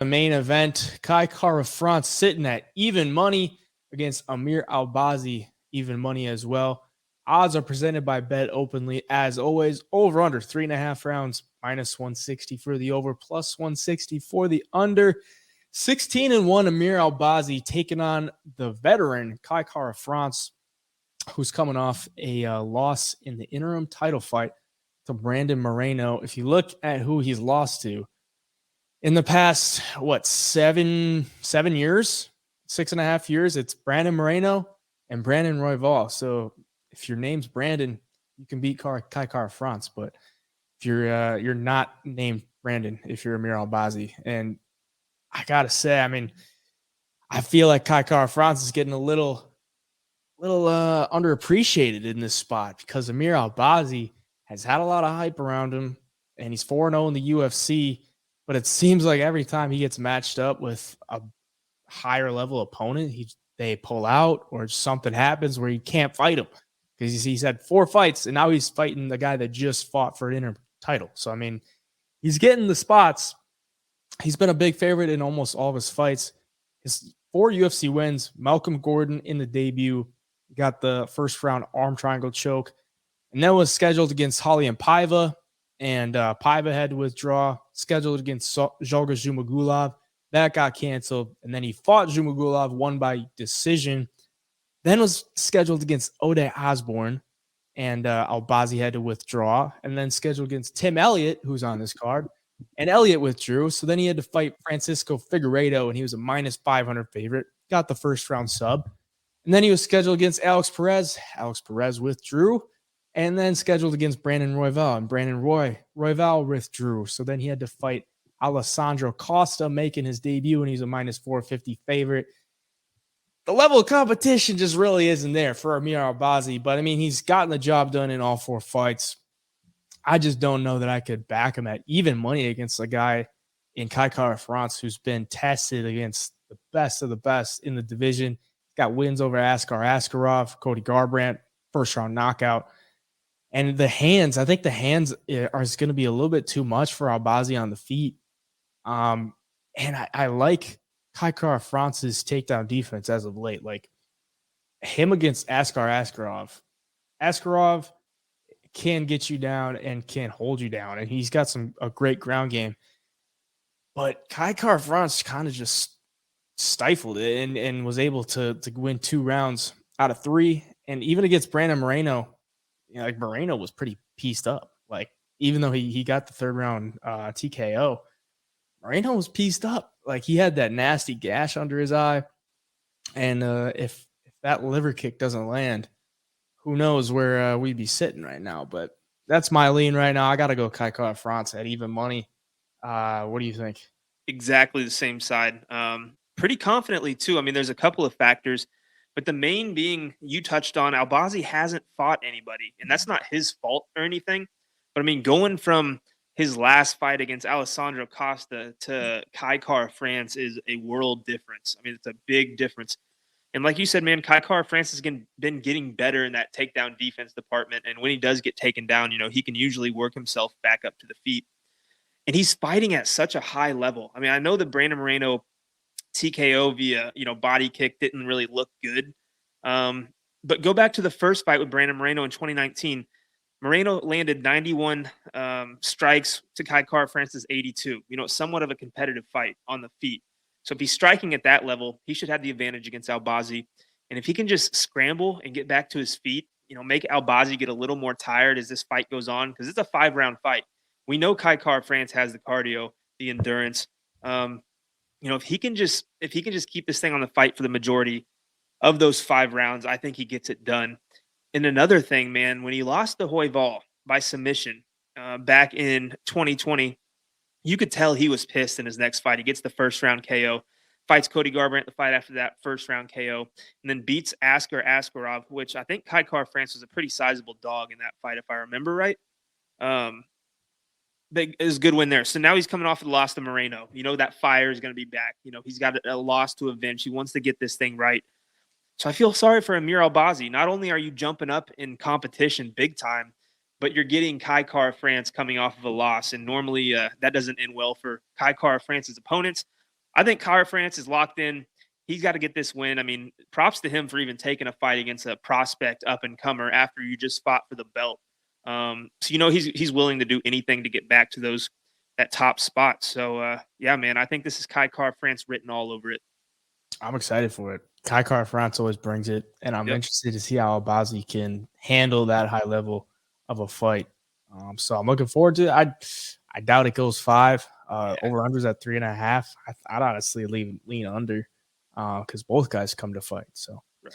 The main event, Kai Kara France sitting at even money against Amir Albazi, even money as well. Odds are presented by BetOpenly as always. Over under 3.5 rounds, minus 160 for the over, plus 160 for the under. 16-1 Amir Albazi taking on the veteran Kai Kara France, who's coming off a loss in the interim title fight to Brandon Moreno. If you look at who he's lost to, in the past, 7 years, 6.5 years, it's Brandon Moreno and Brandon Royval. So if your name's Brandon, you can beat Kai Kara France. But if you're not named Brandon, if you're Amir Albazi. And I gotta say, I mean, I feel like Kai Kara France is getting a little underappreciated in this spot because Amir Albazi has had a lot of hype around him, and he's 4-0 in the UFC. But it seems like every time he gets matched up with a higher level opponent, they pull out or something happens where he can't fight him because he's had 4 fights and now he's fighting the guy that just fought for an interim title. So, I mean, he's getting the spots. He's been a big favorite in almost all of his fights. His 4 UFC wins, Malcolm Gordon in the debut, got the first round arm triangle choke, and then was scheduled against Holly and Paiva. And Paiva had to withdraw, scheduled against Zhalga Zhumagulov. That got canceled. And then he fought Zhumagulov, won by decision. Then was scheduled against Ode Osborne. And Albazi had to withdraw. And then scheduled against Tim Elliott, who's on this card. And Elliott withdrew. So then he had to fight Francisco Figueiredo, and he was a minus 500 favorite. Got the first round sub. And then he was scheduled against Alex Perez. Alex Perez withdrew. And then scheduled against Brandon Royval, and Brandon Royval withdrew. So then he had to fight Alessandro Costa, making his debut, and he's a minus 450 favorite. The level of competition just really isn't there for Amir Albazi, but I mean, he's gotten the job done in all 4 fights. I just don't know that I could back him at even money against a guy in Kai Kara France who's been tested against the best of the best in the division. Got wins over Askar Askarov, Cody Garbrandt, first round knockout. And the hands, I think the hands are going to be a little bit too much for Albazi on the feet. And I like Kai Kara France's takedown defense as of late. Like him against Askar Askarov. Askarov can get you down and can hold you down. And he's got a great ground game. But Kai Kara France kind of just stifled it and was able to win 2 rounds out of 3. And even against Brandon Moreno, like Moreno was pretty pieced up. Like even though he got the 3rd round TKO, Moreno was pieced up. Like he had that nasty gash under his eye. And if that liver kick doesn't land, who knows where we'd be sitting right now. But that's my lean right now. I got to go Kai Kara France at even money. What do you think? Exactly the same side. Pretty confidently too. I mean, there's a couple of factors. But the main being you touched on, Albazi hasn't fought anybody, and that's not his fault or anything. But I mean, going from his last fight against Alessandro Costa to Kai Kara France is a world difference. I mean, it's a big difference. And like you said, man, Kai Kara France has been getting better in that takedown defense department. And when he does get taken down, he can usually work himself back up to the feet. And he's fighting at such a high level. I mean, I know the Brandon Moreno TKO via, body kick didn't really look good. But go back to the first fight with Brandon Moreno in 2019. Moreno landed 91 strikes to Kai Kara France's 82. Somewhat of a competitive fight on the feet. So if he's striking at that level, he should have the advantage against Albazi. And if he can just scramble and get back to his feet, make Albazi get a little more tired as this fight goes on, because it's a 5-round fight. We know Kai Kara France has the cardio, the endurance. If he can just keep this thing on the fight for the majority of those 5 rounds, I think he gets it done. And another thing, man, when he lost to Royval by submission back in 2020, you could tell he was pissed in his next fight. He gets the first round KO, fights Cody Garbrandt the fight after that, first round KO, and then beats Askar Askarov, which I think Kai Kara France was a pretty sizable dog in that fight, if I remember right. It was a good win there. So now he's coming off of the loss to Moreno. That fire is going to be back. He's got a loss to avenge. He wants to get this thing right. So I feel sorry for Amir Albazi. Not only are you jumping up in competition big time, but you're getting Kai Kara France coming off of a loss. And normally that doesn't end well for Kai Kara France's opponents. I think Kara France is locked in. He's got to get this win. I mean, props to him for even taking a fight against a prospect up and comer after you just fought for the belt. So he's willing to do anything to get back to that top spot. So yeah, man, I think this is Kai Kara France written all over it. I'm excited for it. Kai Kara France always brings it, and I'm Yep. interested to see how Albazi can handle that high level of a fight. So I'm looking forward to it. I doubt it goes 5. Yeah. Over unders at 3.5. I'd honestly lean under because both guys come to fight. So Right.